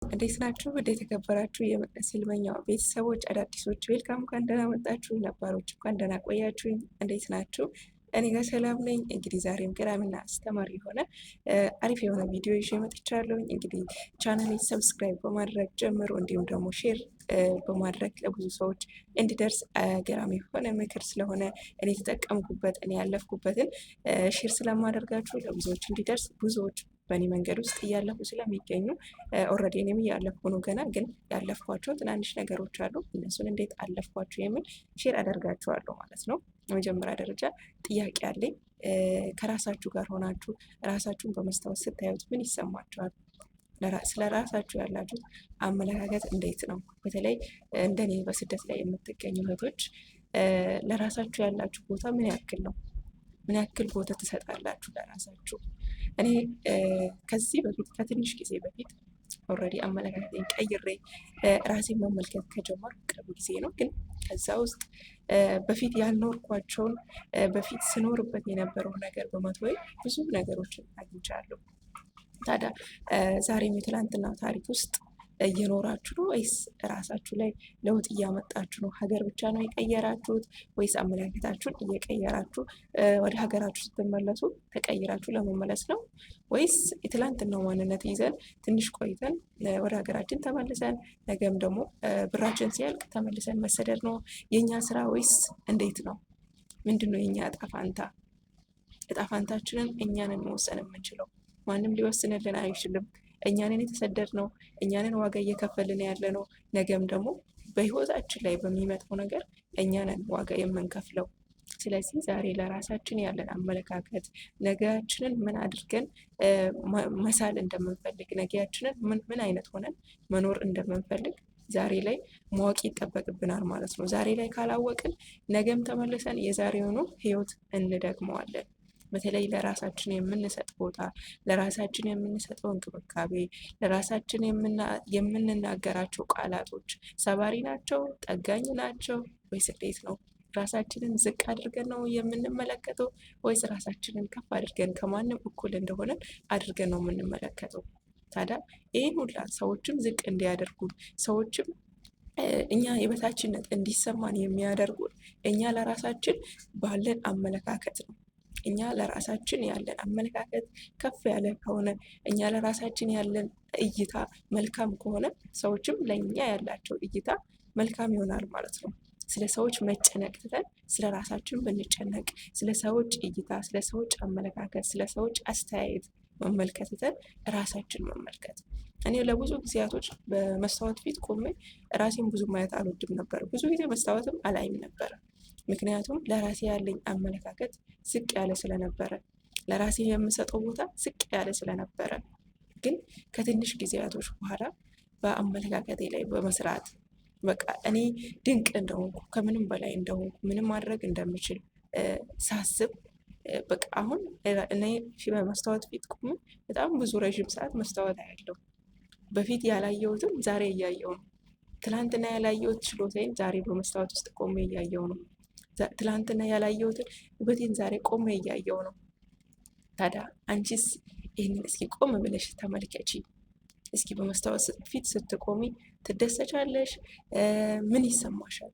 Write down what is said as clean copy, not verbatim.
እንዴት ናችሁ? እንዴት የተከበራችሁ የመቅደስ ህልመኛዋ ቤተሰቦች አዳዲሶች ዌልካም፣ እንኳን ደህና መጣችሁ። ነባሮች እንኳን ደህና ቆያችሁኝ። እንዴት ናችሁ? እኔ ጋር ሰላም ነኝ። እንግዲህ ዛሬም ገራሚና አስተማሪ የሆነ አሪፍ የሆነ ቪዲዮ ይዤ መጥቻለሁኝ። እንግዲህ ቻናሌ ሰብስክራይብ በማድረግ ጀምሮ እንዲሁም ደግሞ ሼር በማድረግ ለብዙ ሰዎች እንዲደርስ ገራሚ የሆነ ምክር ስለሆነ እኔ የተጠቀምኩበት እኔ ያለፍኩበትን ሼር ስለማደርጋችሁ ለብዙዎች እንዲደርስ ብዙዎች በእኔ መንገድ ውስጥ እያለፉ ስለሚገኙ ኦልሬዲ እኔም እያለፍኩ ነው። ገና ግን ያለፍኳቸው ትናንሽ ነገሮች አሉ። እነሱን እንዴት አለፍኳቸው የሚል ሼር አደርጋችኋለሁ ማለት ነው። በመጀመሪያ ደረጃ ጥያቄ አለኝ። ከራሳችሁ ጋር ሆናችሁ ራሳችሁን በመስታወት ስታዩት ምን ይሰማችኋል? ስለ ራሳችሁ ያላችሁት አመለካከት እንዴት ነው? በተለይ እንደኔ በስደት ላይ የምትገኙ እህቶች ለራሳችሁ ያላችሁ ቦታ ምን ያክል ነው? ምን ያክል ቦታ ትሰጣላችሁ ለራሳችሁ? እኔ ከዚህ በፊት ከትንሽ ጊዜ በፊት ኦልሬዲ አመለካከቴን ቀይሬ ራሴን መመልከት ከጀመርኩ ቅርብ ጊዜ ነው። ግን ከዛ ውስጥ በፊት ያልኖርኳቸውን በፊት ስኖርበት የነበረው ነገር በመተው ብዙ ነገሮችን አግኝቻለሁ። ታዲያ ዛሬም የትላንትና ታሪክ ውስጥ እየኖራችሁ ነው ወይስ ራሳችሁ ላይ ለውጥ እያመጣችሁ ነው? ሀገር ብቻ ነው የቀየራችሁት ወይስ አመለካከታችሁን እየቀየራችሁ ወደ ሀገራችሁ ስትመለሱ ተቀይራችሁ ለመመለስ ነው? ወይስ የትላንትናው ማንነት ይዘን ትንሽ ቆይተን ወደ ሀገራችን ተመልሰን ነገም ደግሞ ብራችን ሲያልቅ ተመልሰን መሰደድ ነው የኛ ስራ? ወይስ እንዴት ነው? ምንድን ነው የኛ እጣ ፋንታ? እጣ ፋንታችንን እኛንን መወሰን የምንችለው፣ ማንም ሊወስንልን አይችልም። እኛንን የተሰደድነው፣ እኛንን ዋጋ እየከፈልን ያለ ነው። ነገም ደግሞ በህይወታችን ላይ በሚመጣው ነገር እኛንን ዋጋ የምንከፍለው። ስለዚህ ዛሬ ለራሳችን ያለን አመለካከት፣ ነገያችንን ምን አድርገን መሳል እንደምንፈልግ፣ ነገያችንን ምን አይነት ሆነን መኖር እንደምንፈልግ ዛሬ ላይ ማወቅ ይጠበቅብናል ማለት ነው። ዛሬ ላይ ካላወቅን ነገም ተመልሰን የዛሬውኑ ህይወት እንደግመዋለን። በተለይ ለራሳችን የምንሰጥ ቦታ፣ ለራሳችን የምንሰጠው እንክብካቤ፣ ለራሳችን የምንናገራቸው ቃላቶች ሰባሪ ናቸው? ጠጋኝ ናቸው? ወይስ እንዴት ነው? ራሳችንን ዝቅ አድርገን ነው የምንመለከተው ወይስ ራሳችንን ከፍ አድርገን ከማንም እኩል እንደሆነ አድርገን ነው የምንመለከተው? ታዲያ ይህን ሁላ ሰዎችም ዝቅ እንዲያደርጉን፣ ሰዎችም እኛ የበታችነት እንዲሰማን የሚያደርጉን እኛ ለራሳችን ባለን አመለካከት ነው። እኛ ለራሳችን ያለን አመለካከት ከፍ ያለ ከሆነ፣ እኛ ለራሳችን ያለን እይታ መልካም ከሆነ ሰዎችም ለእኛ ያላቸው እይታ መልካም ይሆናል ማለት ነው። ስለ ሰዎች መጨነቅ ትተን ስለ ራሳችን ብንጨነቅ፣ ስለ ሰዎች እይታ፣ ስለ ሰዎች አመለካከት፣ ስለ ሰዎች አስተያየት መመልከት ትተን ራሳችን መመልከት። እኔ ለብዙ ጊዜያቶች በመስታወት ፊት ቆሜ ራሴን ብዙ ማየት አልወድም ነበር። ብዙ ጊዜ መስታወትም አላይም ነበረ። ምክንያቱም ለራሴ ያለኝ አመለካከት ዝቅ ያለ ስለነበረ፣ ለራሴ የምሰጠው ቦታ ዝቅ ያለ ስለነበረ፣ ግን ከትንሽ ጊዜያቶች በኋላ በአመለካከቴ ላይ በመስራት በቃ እኔ ድንቅ እንደሆንኩ፣ ከምንም በላይ እንደሆንኩ፣ ምንም ማድረግ እንደምችል ሳስብ በቃ አሁን እኔ በመስታወት ፊት ቆሜ በጣም ብዙ ረዥም ሰዓት መስታወት አያለሁ። በፊት ያላየሁትም ዛሬ እያየሁ ነው። ትላንትና ያላየሁት ችሎታዬን ዛሬ በመስታወት ውስጥ ቆሜ እያየሁ ነው። ትላንትና ያላየሁትን ውበቴን ዛሬ ቆሜ እያየሁ ነው። ታዲያ አንቺስ ይህንን እስኪ ቆም ብለሽ ተመልከቺ። እስኪ በመስታወት ፊት ስትቆሚ ትደሰቻለሽ? ምን ይሰማሻል?